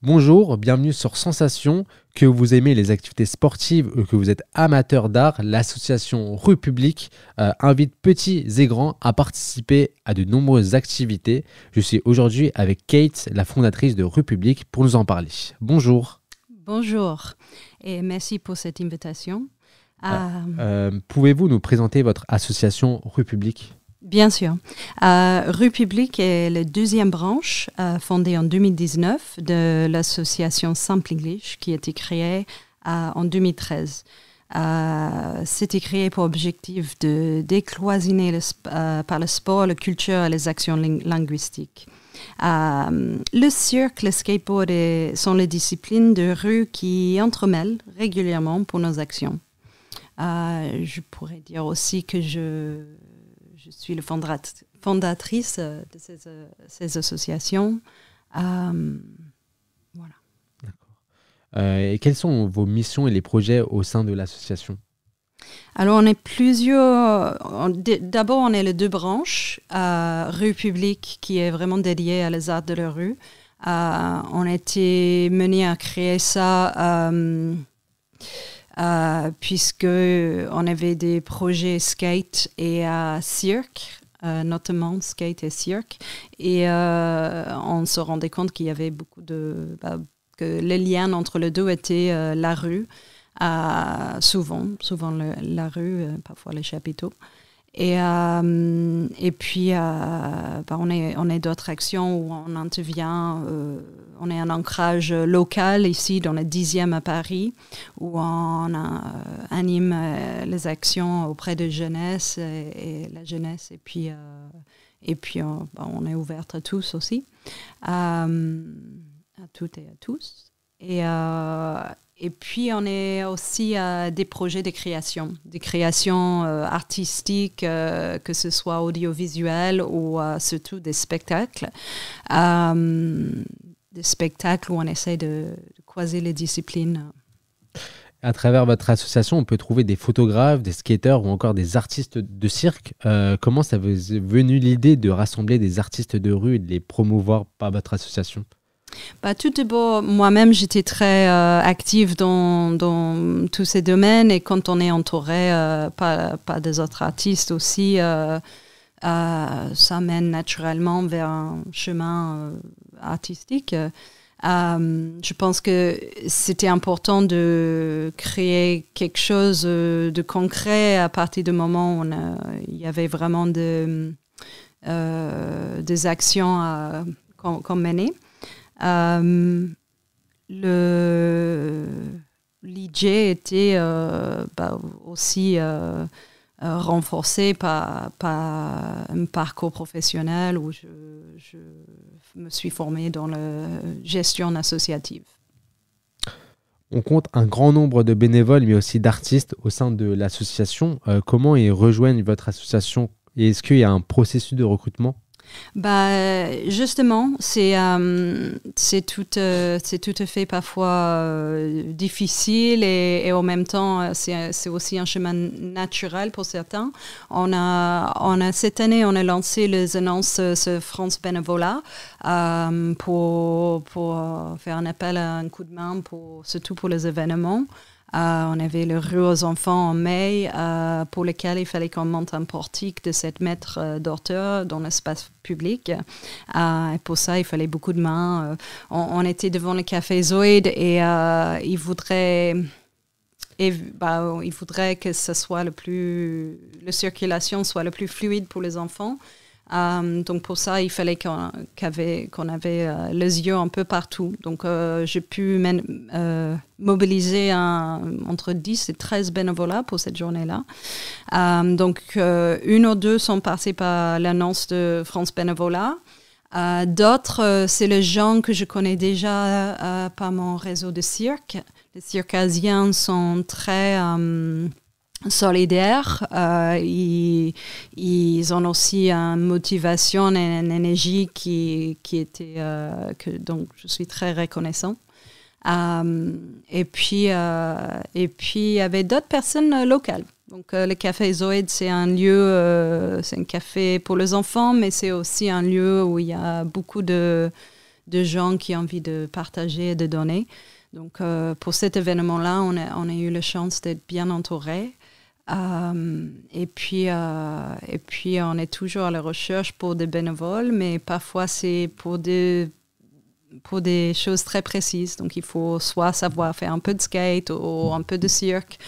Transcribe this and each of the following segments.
Bonjour, bienvenue sur Sensation. Que vous aimez les activités sportives ou que vous êtes amateur d'art, l'association Rue Publique invite petits et grands à participer à de nombreuses activités. Je suis aujourd'hui avec Kate, la fondatrice de Rue Publique, pour nous en parler. Bonjour. Bonjour et merci pour cette invitation. Pouvez-vous nous présenter votre association Rue Publique ? Bien sûr. Rue Publique est la deuxième branche fondée en 2019 de l'association Simple English qui a été créée en 2013. C'était créé pour objectif de décloisonner par le sport, la culture et les actions linguistiques. Le cirque, le skateboard sont les disciplines de rue qui entremêlent régulièrement pour nos actions. Je pourrais dire aussi que je suis la fondatrice de ces associations. Voilà. D'accord. Et quelles sont vos missions et les projets au sein de l'association ? Alors, on est plusieurs. D'abord, on est les deux branches. Rue Publique, qui est vraiment dédiée à les arts de la rue. On a été menés à créer ça puisque on avait des projets skate et cirque, notamment skate et cirque. Et on se rendait compte qu'il y avait beaucoup que les liens entre les deux étaient la rue. Souvent la rue, parfois les chapiteaux. Et puis, on est d'autres actions où on intervient, on est un ancrage local ici dans le 10e à Paris, où on anime les actions auprès de jeunesse et la jeunesse. Et puis on est ouverte à tous aussi, à toutes et à tous. Et puis, on est aussi à des projets de création, des créations artistiques, que ce soit audiovisuel ou surtout des spectacles. Des spectacles où on essaie de croiser les disciplines. À travers votre association, on peut trouver des photographes, des skateurs ou encore des artistes de cirque. Comment ça vous est venu l'idée de rassembler des artistes de rue et de les promouvoir par votre association ? Tout d'abord, moi-même, j'étais très active dans tous ces domaines et quand on est entouré par des autres artistes aussi, ça mène naturellement vers un chemin artistique. Je pense que c'était important de créer quelque chose de concret à partir du moment où il y avait vraiment des actions qu'on menait. L'idée était aussi renforcée par un parcours professionnel où je me suis formée dans la gestion associative. On compte un grand nombre de bénévoles, mais aussi d'artistes au sein de l'association. Comment ils rejoignent votre association et est-ce qu'il y a un processus de recrutement ? Justement, c'est tout à fait parfois difficile et en même temps, c'est aussi un chemin naturel pour certains. Cette année, on a lancé les annonces sur France Bénévolat pour faire un appel à un coup de main, surtout pour les événements. On avait le Rue aux enfants en mai, pour lequel il fallait qu'on monte un portique de 7 mètres de hauteur dans l'espace public. Et pour ça, il fallait beaucoup de mains. On était devant le café Zoïde et il voudrait que ce soit la circulation soit le plus fluide pour les enfants. Donc pour ça, il fallait qu'on avait les yeux un peu partout. Donc j'ai pu mobiliser entre 10 et 13 bénévolats pour cette journée-là. Donc une ou deux sont passés par l'annonce de France Bénévolat. D'autres, c'est les gens que je connais déjà par mon réseau de cirque. Les circassiens sont très solidaires. Ils ont aussi une motivation et une énergie qui était donc je suis très reconnaissante. Et puis il y avait d'autres personnes locales. Donc le Café Zoïde, c'est un lieu, c'est un café pour les enfants, mais c'est aussi un lieu où il y a beaucoup de de gens qui ont envie de partager et de donner. Donc, pour cet événement-là, on a eu la chance d'être bien entourés. Et puis, on est toujours à la recherche pour des bénévoles, mais parfois, c'est pour des choses très précises. Donc, il faut soit savoir faire un peu de skate ou un peu de cirque.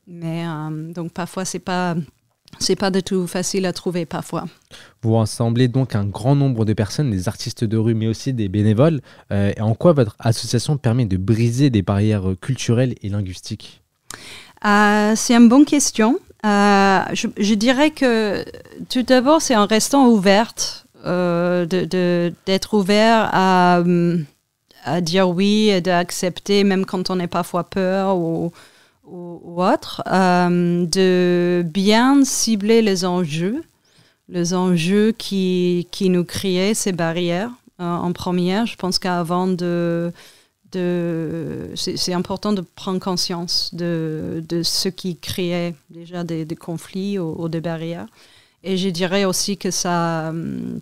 Donc, parfois, c'est pas du tout facile à trouver parfois. Vous rassemblez donc un grand nombre de personnes, des artistes de rue, mais aussi des bénévoles. Et en quoi votre association permet de briser des barrières culturelles et linguistiques ? C'est une bonne question. Je dirais que tout d'abord, c'est en restant ouverte, d'être ouvert à dire oui et d'accepter, même quand on est parfois peur ou autre, de bien cibler les enjeux qui nous créent ces barrières en première. Je pense qu'avant c'est important de prendre conscience de ce qui crée déjà des conflits ou des barrières. Et je dirais aussi que ça,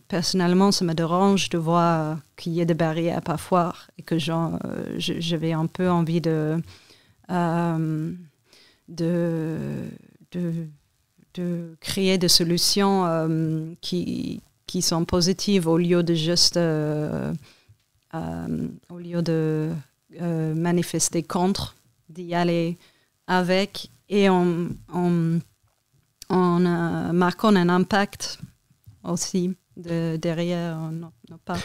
personnellement, ça me dérange de voir qu'il y ait des barrières parfois et que j'avais un peu envie de créer des solutions qui sont positives au lieu de juste au lieu de manifester contre, d'y aller avec et en marquant un impact aussi derrière nos pas.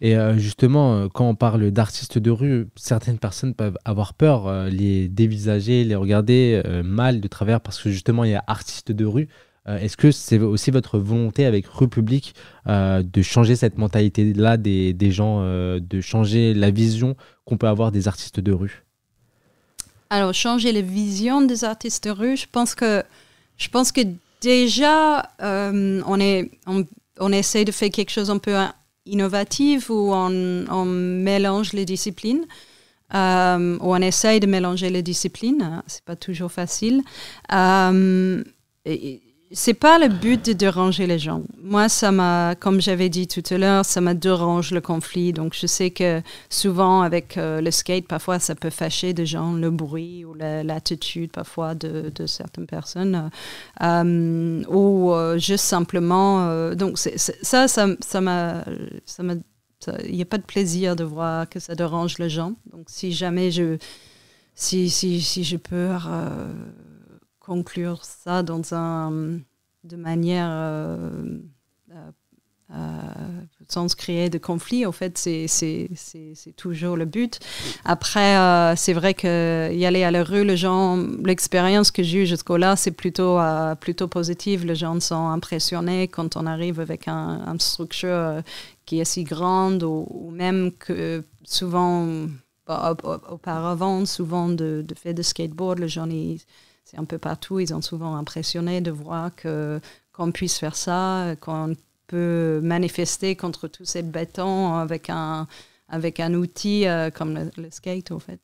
Et justement, quand on parle d'artistes de rue, certaines personnes peuvent avoir peur, les dévisager, les regarder mal de travers parce que justement, il y a artistes de rue. Est-ce que c'est aussi votre volonté avec Rue Publique de changer cette mentalité-là des gens, de changer la vision qu'on peut avoir des artistes de rue ? Alors, changer la vision des artistes de rue, je pense que déjà, on essaie de faire quelque chose un peu innovatif où on mélange les disciplines, où on essaye de mélanger les disciplines. C'est pas toujours facile. C'est pas le but de déranger les gens. Moi, comme j'avais dit tout à l'heure, ça me dérange le conflit. Donc, je sais que souvent, avec le skate, parfois, ça peut fâcher des gens, le bruit ou l'attitude, parfois, de certaines personnes. Ou juste simplement... donc, il n'y a pas de plaisir de voir que ça dérange les gens. Donc, si jamais si je peux... conclure ça de manière sans créer de conflit. En fait, c'est toujours le but. Après, c'est vrai qu'y aller à la rue, l'expérience que j'ai eue jusqu'au-là, c'est plutôt positive. Les gens sont impressionnés quand on arrive avec une structure qui est si grande ou même que souvent, auparavant, souvent de faire de skateboard, les gens, c'est un peu partout, ils sont souvent impressionnés de voir qu'on puisse faire ça, qu'on peut manifester contre tous ces bétons avec un outil comme le skate, en fait.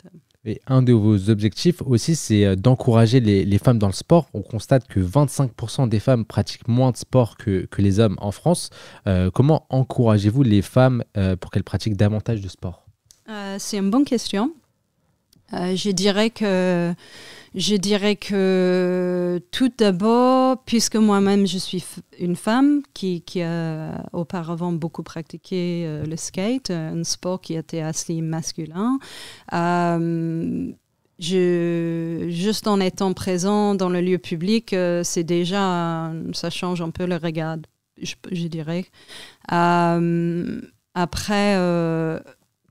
Et un de vos objectifs aussi, c'est d'encourager les femmes dans le sport. On constate que 25% des femmes pratiquent moins de sport que les hommes en France. Comment encouragez-vous les femmes pour qu'elles pratiquent davantage de sport ? C'est une bonne question. Je dirais que tout d'abord, puisque moi-même je suis une femme qui a auparavant beaucoup pratiqué le skate, un sport qui était assez masculin, juste en étant présent dans le lieu public, c'est déjà, ça change un peu le regard, je dirais. Après,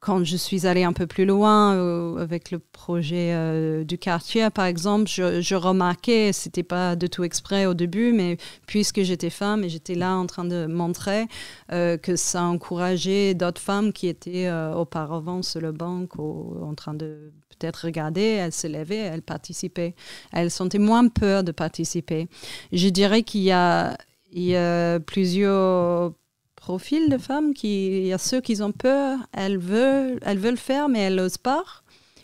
quand je suis allée un peu plus loin avec le projet du quartier, par exemple, je remarquais, c'était pas du tout exprès au début, mais puisque j'étais femme et j'étais là en train de montrer que ça encourageait d'autres femmes qui étaient auparavant sur le banc ou en train de peut-être regarder, elles se levaient, elles participaient. Elles sentaient moins peur de participer. Je dirais qu'il y a plusieurs profil de femmes, il y a ceux qui ont peur, elles veulent faire, mais elles n'osent pas.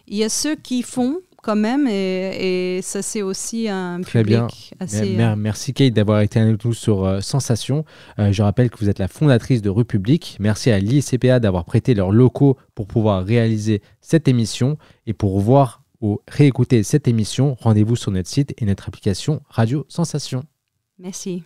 Il y a ceux qui font quand même, et ça c'est aussi un Très public bien. assez... Merci Kate d'avoir été avec nous sur Sensation. Je rappelle que vous êtes la fondatrice de Rue Publique. Merci à l'ICPA d'avoir prêté leurs locaux pour pouvoir réaliser cette émission. Et pour voir ou réécouter cette émission, rendez-vous sur notre site et notre application Radio Sensation. Merci.